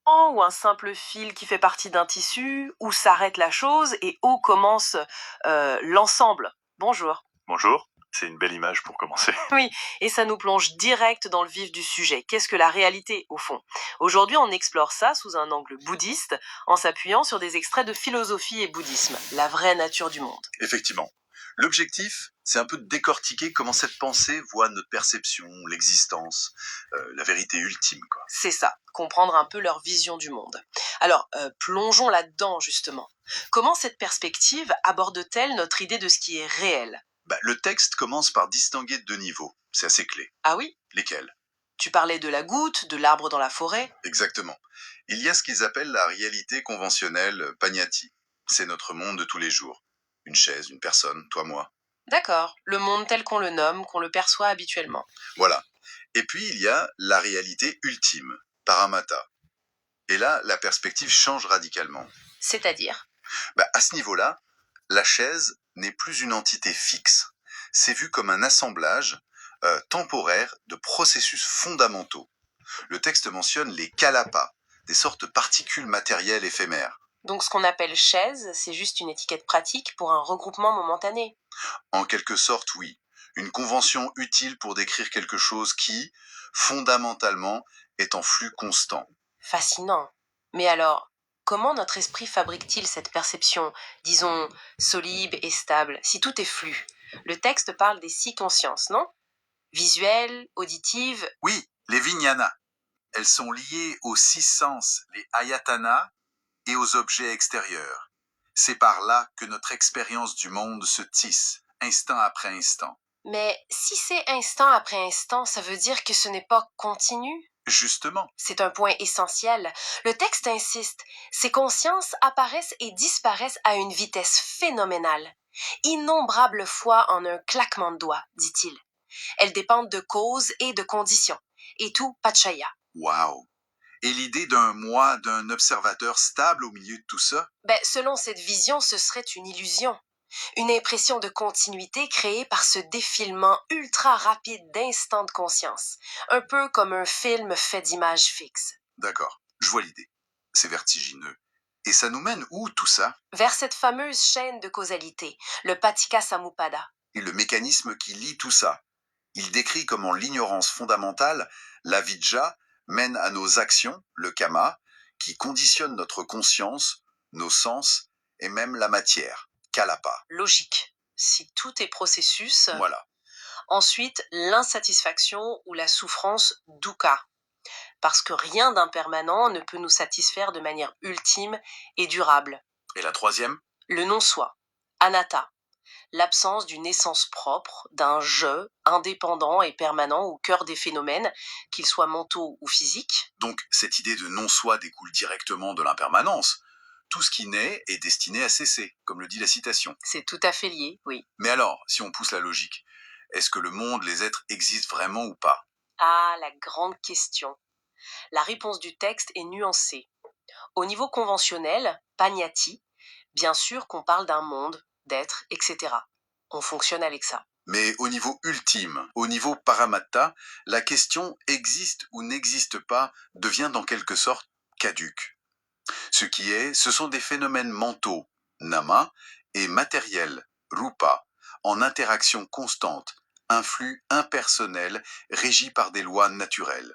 ou un simple fil qui fait partie d'un tissu, où s'arrête la chose et où commence l'ensemble. Bonjour. Bonjour, c'est une belle image pour commencer. Oui, et ça nous plonge direct dans le vif du sujet. Qu'est-ce que la réalité, au fond? Aujourd'hui, on explore ça sous un angle bouddhiste, en s'appuyant sur des extraits de philosophie et bouddhisme, la vraie nature du monde. Effectivement. L'objectif, c'est un peu de décortiquer comment cette pensée voit notre perception, l'existence, la vérité ultime, quoi. C'est ça, comprendre un peu leur vision du monde. Alors, plongeons là-dedans, justement. Comment cette perspective aborde-t-elle notre idée de ce qui est réel? Le texte commence par distinguer deux niveaux. C'est assez clé. Ah oui? Lesquels? Tu parlais de la goutte, de l'arbre dans la forêt? Exactement. Il y a ce qu'ils appellent la réalité conventionnelle, Pagnati. C'est notre monde de tous les jours. Une chaise, une personne, toi, moi. D'accord, le monde tel qu'on le nomme, qu'on le perçoit habituellement. Voilà. Et puis, il y a la réalité ultime, Paramata. Et là, la perspective change radicalement. C'est-à-dire? À ce niveau-là, la chaise n'est plus une entité fixe. C'est vu comme un assemblage temporaire de processus fondamentaux. Le texte mentionne les kalapas, des sortes de particules matérielles éphémères. Donc ce qu'on appelle chaise, c'est juste une étiquette pratique pour un regroupement momentané. En quelque sorte, oui. Une convention utile pour décrire quelque chose qui, fondamentalement, est en flux constant. Fascinant. Mais alors, comment notre esprit fabrique-t-il cette perception, disons, solide et stable, si tout est flux? Le texte parle des six consciences, non? Visuelle, auditive. Oui, les vijnana. Elles sont liées aux six sens, les ayatana, et aux objets extérieurs. C'est par là que notre expérience du monde se tisse, instant après instant. Mais si c'est instant après instant, ça veut dire que ce n'est pas continu? Justement. C'est un point essentiel. Le texte insiste. Ces consciences apparaissent et disparaissent à une vitesse phénoménale. Innombrables fois en un claquement de doigts, dit-il. Elles dépendent de causes et de conditions. Et tout pachaya. Wow. Et l'idée d'un moi, d'un observateur stable au milieu de tout ça? Selon cette vision, ce serait une illusion. Une impression de continuité créée par ce défilement ultra rapide d'instants de conscience. Un peu comme un film fait d'images fixes. D'accord, je vois l'idée. C'est vertigineux. Et ça nous mène où tout ça? Vers cette fameuse chaîne de causalité, le Patika Samuppada. Et le mécanisme qui lie tout ça. Il décrit comment l'ignorance fondamentale, l'avidya, mène à nos actions, le kama, qui conditionne notre conscience, nos sens et même la matière, kalapa. Logique. Si tout est processus. Voilà. Ensuite, l'insatisfaction ou la souffrance dukkha. Parce que rien d'impermanent ne peut nous satisfaire de manière ultime et durable. Et la troisième? Le non-soi, anatta. L'absence d'une essence propre, d'un je indépendant et permanent au cœur des phénomènes, qu'ils soient mentaux ou physiques. Donc cette idée de non-soi découle directement de l'impermanence. Tout ce qui naît est destiné à cesser, comme le dit la citation. C'est tout à fait lié, oui. Mais alors, si on pousse la logique, est-ce que le monde, les êtres existent vraiment ou pas? Ah, la grande question. La réponse du texte est nuancée. Au niveau conventionnel, pagnati, bien sûr qu'on parle d'un monde, d'êtres, etc. On fonctionne avec ça. Mais au niveau ultime, au niveau paramatta, la question existe ou n'existe pas devient en quelque sorte caduque. Ce sont des phénomènes mentaux, nama, et matériels, rupa, en interaction constante, un flux impersonnel régi par des lois naturelles.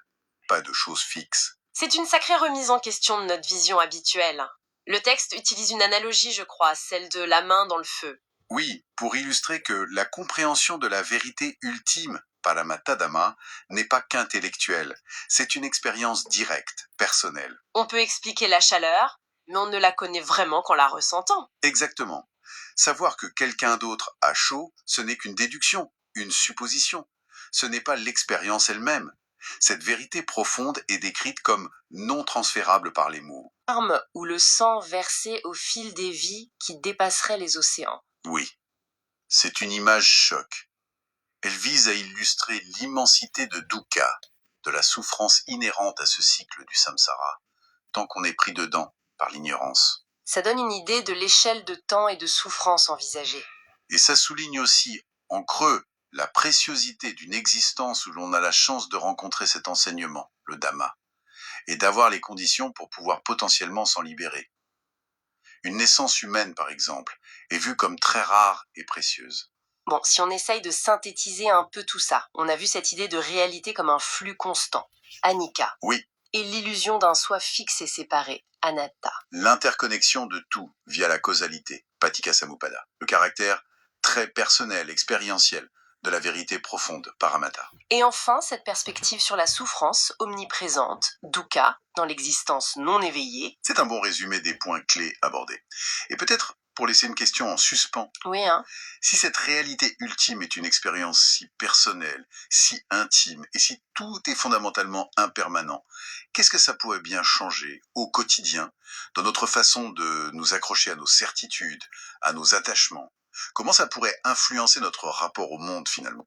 Pas de choses fixes. C'est une sacrée remise en question de notre vision habituelle. Le texte utilise une analogie, je crois, celle de la main dans le feu. Oui, pour illustrer que la compréhension de la vérité ultime, Paramattadhamma, n'est pas qu'intellectuelle, c'est une expérience directe, personnelle. On peut expliquer la chaleur, mais on ne la connaît vraiment qu'en la ressentant. Exactement. Savoir que quelqu'un d'autre a chaud, ce n'est qu'une déduction, une supposition. Ce n'est pas l'expérience elle-même. Cette vérité profonde est décrite comme non transférable par les mots. Arme ou le sang versé au fil des vies qui dépasserait les océans. Oui, c'est une image choc. Elle vise à illustrer l'immensité de dukkha, de la souffrance inhérente à ce cycle du samsara, tant qu'on est pris dedans par l'ignorance. Ça donne une idée de l'échelle de temps et de souffrance envisagée. Et ça souligne aussi, en creux, la préciosité d'une existence où l'on a la chance de rencontrer cet enseignement, le Dhamma. et d'avoir les conditions pour pouvoir potentiellement s'en libérer. Une naissance humaine, par exemple, est vue comme très rare et précieuse. Bon, si on essaye de synthétiser un peu tout ça, on a vu cette idée de réalité comme un flux constant, anicca, Oui, et l'illusion d'un soi fixe et séparé, anatta. l'interconnexion de tout via la causalité, Paticca-Samuppada. Le caractère très personnel, expérientiel de la vérité profonde, Paramatta. Et enfin, cette perspective sur la souffrance omniprésente, dukkha, dans l'existence non éveillée. C'est un bon résumé des points clés abordés. Et peut-être pour laisser une question en suspens, Oui, hein. si cette réalité ultime est une expérience si personnelle, si intime, et si tout est fondamentalement impermanent, qu'est-ce que ça pourrait bien changer au quotidien, dans notre façon de nous accrocher à nos certitudes, à nos attachements? Comment ça pourrait influencer notre rapport au monde finalement?